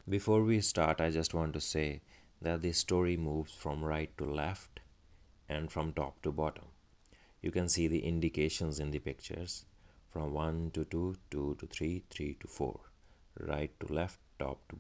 Before we start, I just want to say that the story moves from right to left and from top to bottom. You can see the indications in the pictures from 1 to 2, 2 to 3, 3 to 4. Right to left, top to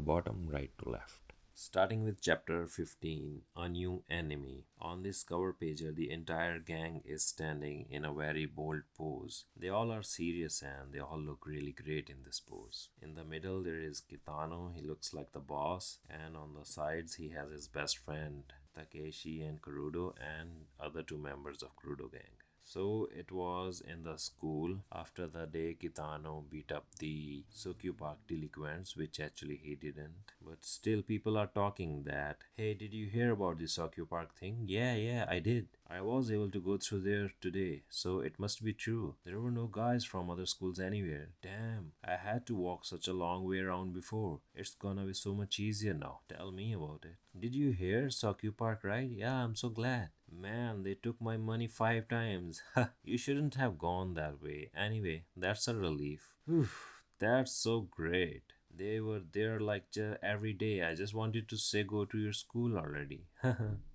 bottom, right to left. Starting with chapter 15, A New Enemy. On this cover page, the entire gang is standing in a very bold pose. They all are serious and they all look really great in this pose. In the middle, there is Kitano, he looks like the boss, and on the sides, he has his best friend Takeshi and Kurudo, and other two members of Kurudo gang. So it was in the school after the day Kitano beat up the Sokyu Park delinquents, which actually he didn't. But still people are talking that, hey, did you hear about the Sokyu Park thing? Yeah, I did. I was able to go through there today, so it must be true. There were no guys from other schools anywhere. Damn, I had to walk such a long way around before. It's gonna be so much easier now. Tell me about it. Did you hear Sokyu Park, right? Yeah, I'm so glad. Man, they took my money 5 times. You shouldn't have gone that way. Anyway, that's a relief. Whew, that's so great. They were there like every day. I just wanted to say go to your school already.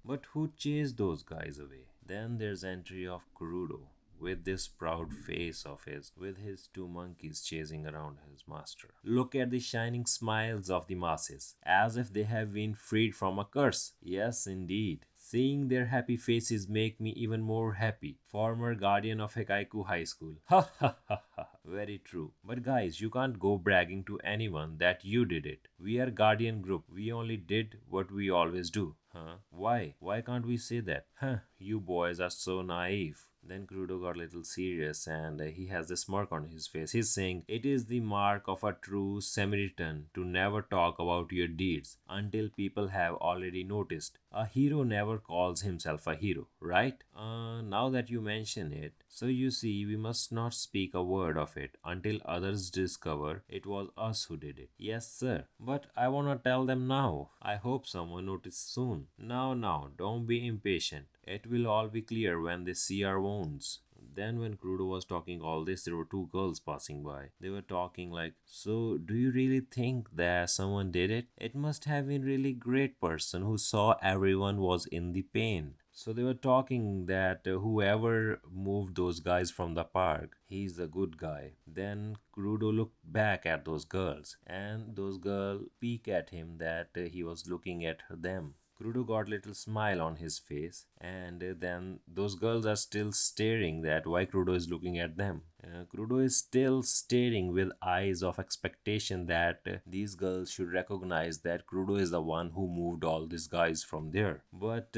But who chased those guys away? Then there's entry of Kurudo with this proud face of his, with his two monkeys chasing around his master. Look at the shining smiles of the masses, as if they have been freed from a curse. Yes, indeed. Seeing their happy faces make me even more happy. Former guardian of Hekaiku High School. Ha ha ha ha. Very true. But guys, you can't go bragging to anyone that you did it. We are guardian group. We only did what we always do. Huh? Why? Why can't we say that? Huh? You boys are so naive. Then Kurudo got a little serious and he has a smirk on his face. He's saying, it is the mark of a true Samaritan to never talk about your deeds until people have already noticed. A hero never calls himself a hero, right? Now that you mention it, so you see, we must not speak a word of it until others discover it was us who did it. Yes, sir. But I wanna tell them now. I hope someone notices soon. Now, don't be impatient. It will all be clear when they see our wounds. Then when Kurudo was talking all this, there were two girls passing by. They were talking like, so do you really think that someone did it? It must have been really great person who saw everyone was in the pain. So they were talking that whoever moved those guys from the park, he's a good guy. Then Kurudo looked back at those girls and those girls peek at him that he was looking at them. Kurudo got a little smile on his face, and then those girls are still staring that why Kurudo is looking at them. Kurudo is still staring with eyes of expectation that these girls should recognize that Kurudo is the one who moved all these guys from there. But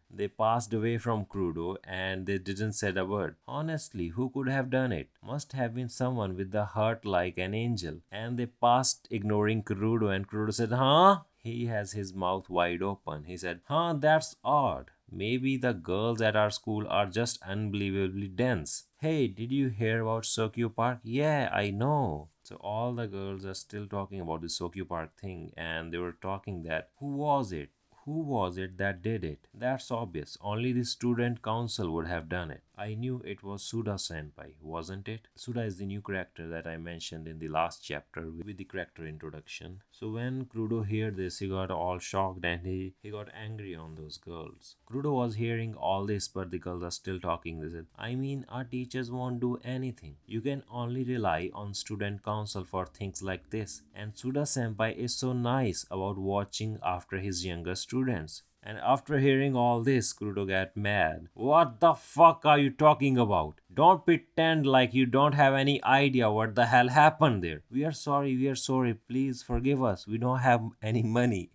they passed away from Kurudo and they didn't say a word. Honestly, who could have done it? Must have been someone with the heart like an angel. And they passed ignoring Kurudo and Kurudo said, huh? He has his mouth wide open. He said, huh, that's odd. Maybe the girls at our school are just unbelievably dense. Hey, did you hear about Sokyu Park? Yeah, I know. So all the girls are still talking about the Sokyu Park thing and they were talking that who was it? Who was it that did it? That's obvious. Only the student council would have done it. I knew it was Suda senpai, wasn't it? Suda is the new character that I mentioned in the last chapter with the character introduction. So when Kurudo heard this, he got all shocked and he got angry on those girls. Kurudo was hearing all this, but the girls are still talking. They said, I mean, our teachers won't do anything. You can only rely on student council for things like this. And Suda senpai is so nice about watching after his younger students. And after hearing all this, Kurudo got mad. What the fuck are you talking about? Don't pretend like you don't have any idea what the hell happened there. We are sorry, please forgive us. We don't have any money.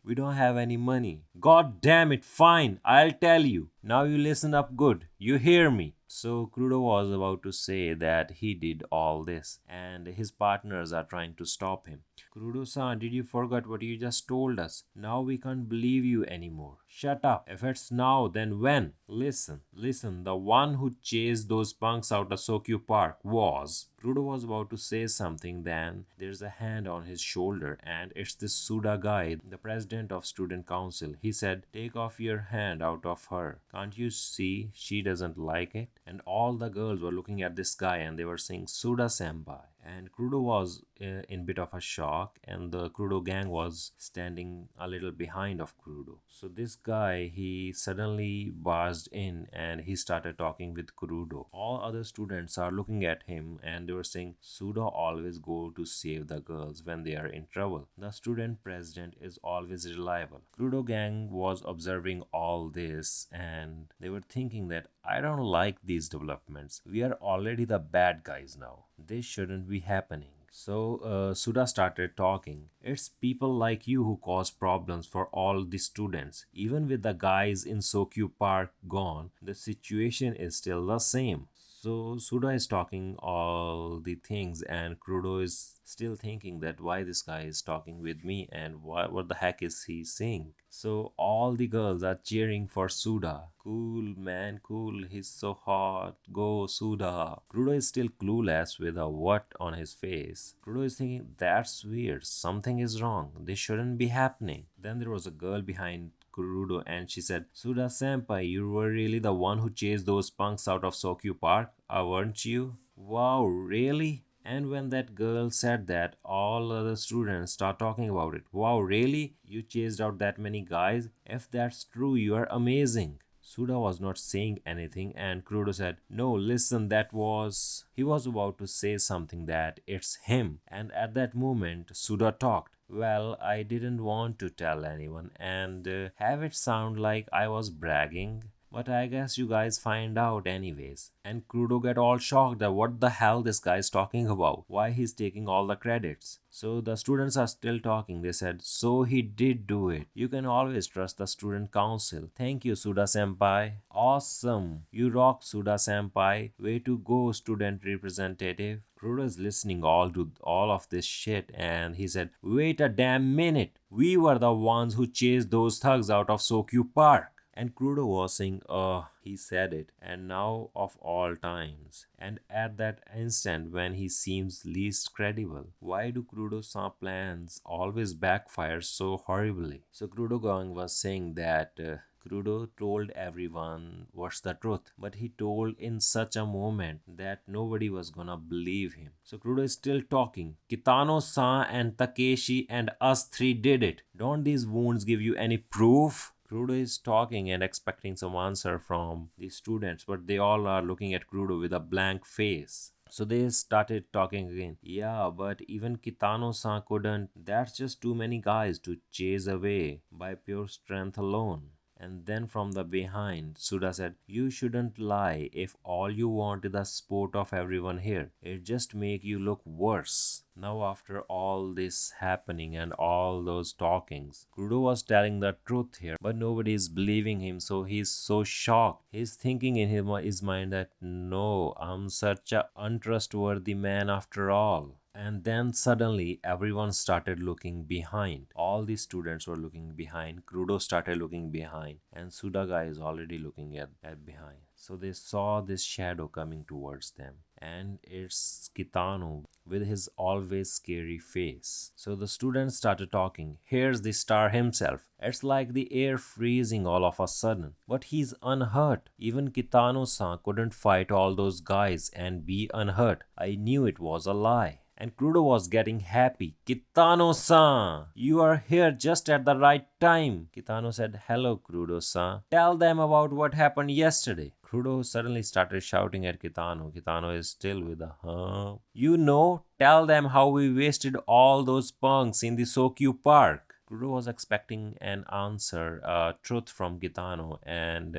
God damn it, fine, I'll tell you. Now you listen up good. You hear me. So Kurudo was about to say that he did all this and his partners are trying to stop him. Kurudo-san, did you forget what you just told us? Now we can't believe you anymore. Shut up. If it's now, then when? Listen. The one who chased those punks out of Sokyu Park was... Kurudo was about to say something, then there's a hand on his shoulder and it's this Suda guy, the president of student council. He said, take off your hand out of her. Can't you see she doesn't like it? And all the girls were looking at this guy and they were saying Suda senpai. And Crudo was in bit of a shock, and the Crudo gang was standing a little behind of Crudo. So this guy, he suddenly barged in and he started talking with Crudo. All other students are looking at him and they were saying, Suda always go to save the girls when they are in trouble. The student president is always reliable. Crudo gang was observing all this and they were thinking that I don't like these developments. We are already the bad guys now. This shouldn't be happening. So Suda started talking. It's people like you who cause problems for all the students. Even with the guys in Sokyu Park gone, the situation is still the same. So Suda is talking all the things and Crudo is still thinking that why this guy is talking with me and what the heck is he saying. So all the girls are cheering for Suda. Cool man, cool, he's so hot. Go Suda. Crudo is still clueless with a what on his face. Crudo is thinking that's weird. Something is wrong. This shouldn't be happening. Then there was a girl behind Kurudo and she said, Suda senpai, you were really the one who chased those punks out of Sokyu Park, weren't you? Wow, really? And when that girl said that, all other students start talking about it. Wow, really? You chased out that many guys? If that's true, you are amazing. Suda was not saying anything and Kurudo said, no, listen, that was... He was about to say something that it's him. And at that moment, Suda talked. Well, I didn't want to tell anyone and have it sound like I was bragging. But I guess you guys find out anyways. And Crudo get all shocked that what the hell this guy is talking about. Why he's taking all the credits. So the students are still talking. They said, so he did do it. You can always trust the student council. Thank you, Suda senpai. Awesome. You rock, Suda senpai. Way to go, student representative. Crudo is listening all of this shit and he said, wait a damn minute. We were the ones who chased those thugs out of Sokyu Park. And Crudo was saying, oh, he said it, and now of all times. And at that instant when he seems least credible, why do Crudo-san plans always backfire so horribly? So Crudo Gang was saying that Crudo told everyone what's the truth, but he told in such a moment that nobody was gonna believe him. So Crudo is still talking. Kitano-san and Takeshi and us three did it. Don't these wounds give you any proof? Crudo is talking and expecting some answer from the students, but they all are looking at Crudo with a blank face. So they started talking again. Yeah, but even Kitano-san couldn't. That's just too many guys to chase away by pure strength alone. And then from the behind, Suda said, you shouldn't lie if all you want is the support of everyone here. It just make you look worse. Now after all this happening and all those talkings, Crudo was telling the truth here, but nobody is believing him, so he's so shocked. He's thinking in his mind that, no, I'm such a untrustworthy man after all. And then suddenly everyone started looking behind. All the students were looking behind. Crudo started looking behind. And Sudaga is already looking at behind. So they saw this shadow coming towards them. And it's Kitano with his always scary face. So the students started talking. Here's the star himself. It's like the air freezing all of a sudden. But he's unhurt. Even Kitano-san couldn't fight all those guys and be unhurt. I knew it was a lie. And Crudo was getting happy. Kitano-san, you are here just at the right time. Kitano said, hello Crudo-san. Tell them about what happened yesterday. Crudo suddenly started shouting at Kitano. Kitano is still with a huh. You know, tell them how we wasted all those punks in the Sokyu Park. Crudo was expecting an answer, truth from Kitano, and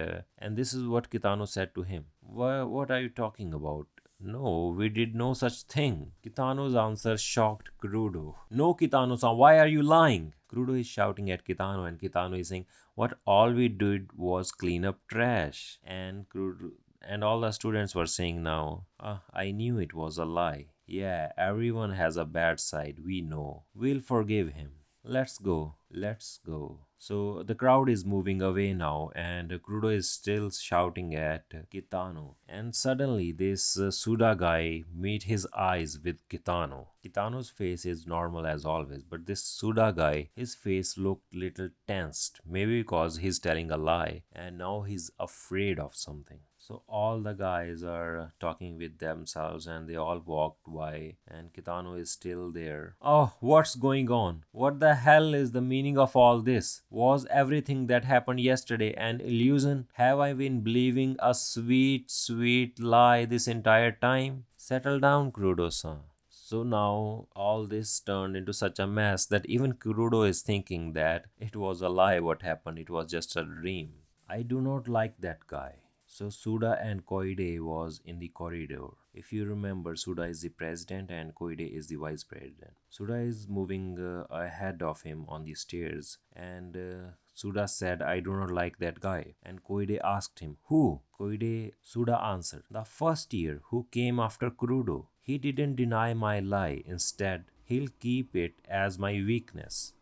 this is what Kitano said to him. What are you talking about? No, we did no such thing. Kitano's answer shocked Crudo. No, Kitano-san, why are you lying? Crudo is shouting at Kitano and Kitano is saying, what all we did was clean up trash. And Crudo and all the students were saying now, I knew it was a lie. Yeah, everyone has a bad side, we know. We'll forgive him. Let's go. Let's go. So the crowd is moving away now and Crudo is still shouting at Kitano. And suddenly this Suda guy meet his eyes with Kitano. Kitano's face is normal as always, but this Suda guy, his face looked little tensed. Maybe because he's telling a lie and now he's afraid of something. So all the guys are talking with themselves and they all walked by and Kitano is still there. Oh, what's going on? What the hell is the meaning of all this? Was everything that happened yesterday an illusion? Have I been believing a sweet, sweet lie this entire time? Settle down, Kurudo-san. So now all this turned into such a mess that even Kurudo is thinking that it was a lie what happened, it was just a dream. I do not like that guy. So Suda and Koide was in the corridor. If you remember, Suda is the president and Koide is the vice president. Suda is moving ahead of him on the stairs and Suda said, I do not like that guy. And Koide asked him, who? Suda answered, the first year who came after Kurudo. He didn't deny my lie. Instead, he'll keep it as my weakness.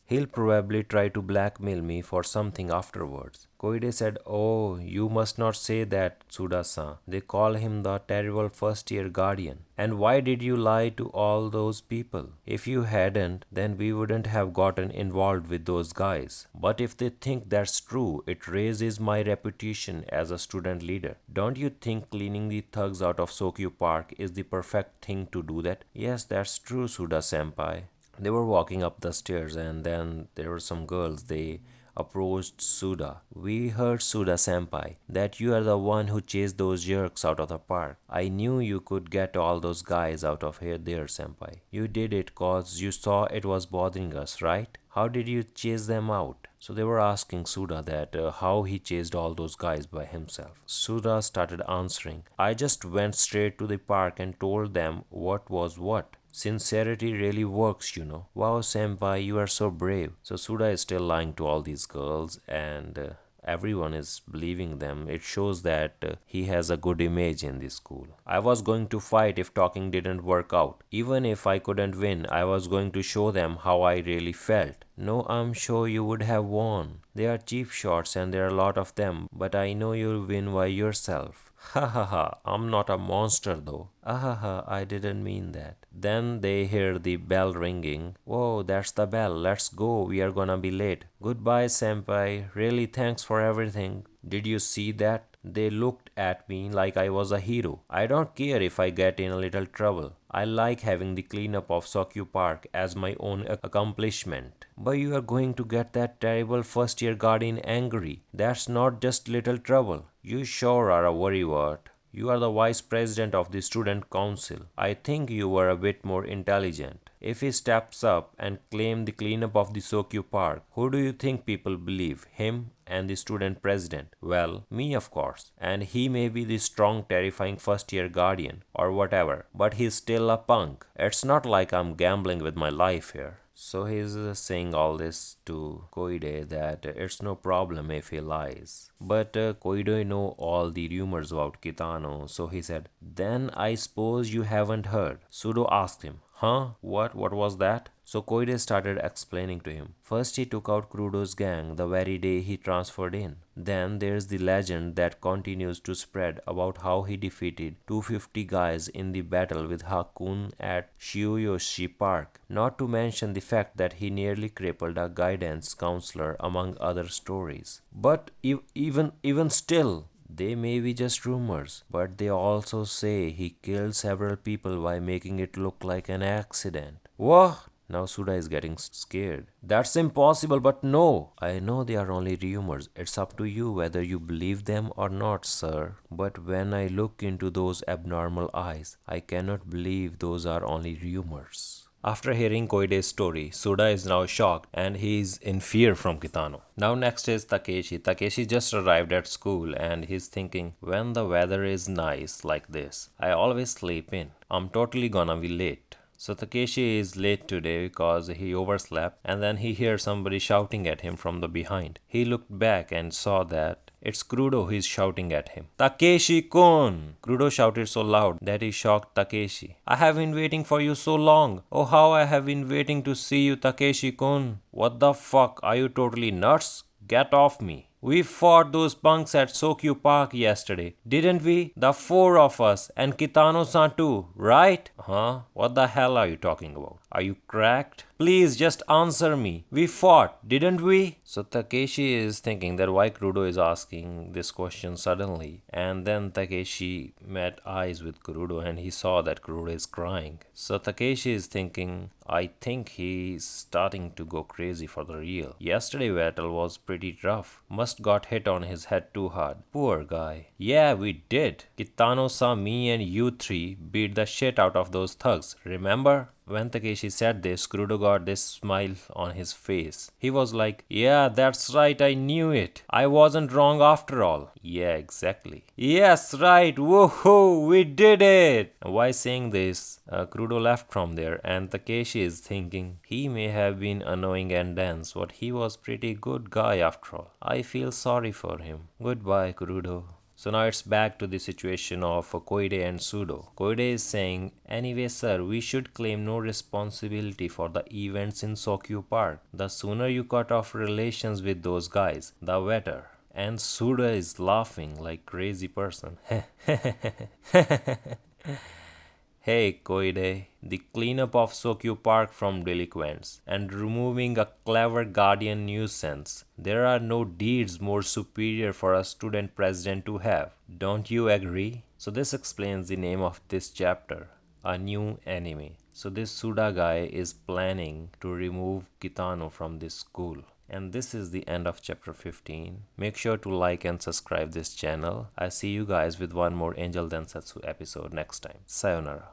He'll probably try to blackmail me for something afterwards. Koide said, oh, you must not say that, Suda-san. They call him the terrible first-year guardian. And why did you lie to all those people? If you hadn't, then we wouldn't have gotten involved with those guys. But if they think that's true, it raises my reputation as a student leader. Don't you think cleaning the thugs out of Sokyu Park is the perfect thing to do that? Yes, that's true, Suda-senpai. They were walking up the stairs and then there were some girls. They approached Suda. We heard, Suda senpai, that you are the one who chased those jerks out of the park. I knew you could get all those guys out of here there, senpai. You did it cause you saw it was bothering us, right? How did you chase them out? So they were asking Suda that how he chased all those guys by himself. Suda started answering. I just went straight to the park and told them what was what. Sincerity really works, you know. Wow, senpai, you are so brave. So Suda is still lying to all these girls and everyone is believing them. It shows that he has a good image in this school. I was going to fight if talking didn't work out. Even if I couldn't win, I was going to show them how I really felt. No, I'm sure you would have won. They are cheap shots and there are a lot of them, but I know you'll win by yourself. Ha ha ha, I'm not a monster though. Ah ha ha, I didn't mean that. Then they hear the bell ringing. Whoa, that's the bell. Let's go. We are gonna be late. Goodbye, senpai. Really, thanks for everything. Did you see that? They looked at me like I was a hero. I don't care if I get in a little trouble. I like having the cleanup of Sokyu Park as my own accomplishment. But you are going to get that terrible first year guardian angry. That's not just little trouble. You sure are a worrywart. You are the vice president of the student council. I think you were a bit more intelligent. If he steps up and claims the cleanup of the Sokyu Park, who do you think people believe? Him and the student president? Well, me of course. And he may be the strong, terrifying first year guardian or whatever, but he's still a punk. It's not like I'm gambling with my life here. So he's saying all this to Koide that it's no problem if he lies. But Koide know all the rumors about Kitano, so he said, then I suppose you haven't heard. Sudo asked him, huh? What was that? So Koide started explaining to him. First he took out Kurudo's gang the very day he transferred in. Then there's the legend that continues to spread about how he defeated 250 guys in the battle with Hakun at Shiuyoshi Park. Not to mention the fact that he nearly crippled a guidance counselor among other stories. But even still, they may be just rumors, but they also say he killed several people by making it look like an accident. What? Now Suda is getting scared. That's impossible, but no. I know they are only rumors. It's up to you whether you believe them or not, sir. But when I look into those abnormal eyes, I cannot believe those are only rumors. After hearing Koide's story, Suda is now shocked and he is in fear from Kitano. Now next is Takeshi. Takeshi just arrived at school and he's thinking, when the weather is nice like this, I always sleep in. I'm totally gonna be late. So Takeshi is late today because he overslept and then he hears somebody shouting at him from the behind. He looked back and saw that it's Kurudo who is shouting at him. Takeshi-kun! Kurudo shouted so loud that he shocked Takeshi. I have been waiting for you so long. Oh, how I have been waiting to see you, Takeshi-kun. What the fuck? Are you totally nuts? Get off me. We fought those punks at Sokyu Park yesterday, didn't we? The four of us and Kitano-san too, right? Huh? What the hell are you talking about? Are you cracked? Please just answer me. We fought, didn't we? So Takeshi is thinking that why Kurudo is asking this question suddenly. And then Takeshi met eyes with Kurudo and he saw that Kurudo is crying. So Takeshi is thinking, I think he's starting to go crazy for the real. Yesterday battle was pretty rough. Must got hit on his head too hard. Poor guy. Yeah, we did. Kitano saw me and you three beat the shit out of those thugs. Remember? When Takeshi said this, Kurudo got this smile on his face. He was like, yeah, that's right, I knew it. I wasn't wrong after all. Yeah, exactly. Yes, right, woohoo, we did it. While saying this, Kurudo left from there and Takeshi is thinking, he may have been annoying and dense, but he was pretty good guy after all. I feel sorry for him. Goodbye, Kurudo. So now it's back to the situation of Koide and Sudo. Koide is saying, anyway sir, we should claim no responsibility for the events in Sokyu Park. The sooner you cut off relations with those guys, the better. And Suda is laughing like crazy person. Hey Koide, the cleanup of Sokyu Park from delinquents and removing a clever guardian nuisance. There are no deeds more superior for a student president to have. Don't you agree? So this explains the name of this chapter, a new anime. So this Suda guy is planning to remove Kitano from this school. And this is the end of chapter 15. Make sure to like and subscribe this channel. I see you guys with one more Angel Densetsu episode next time. Sayonara.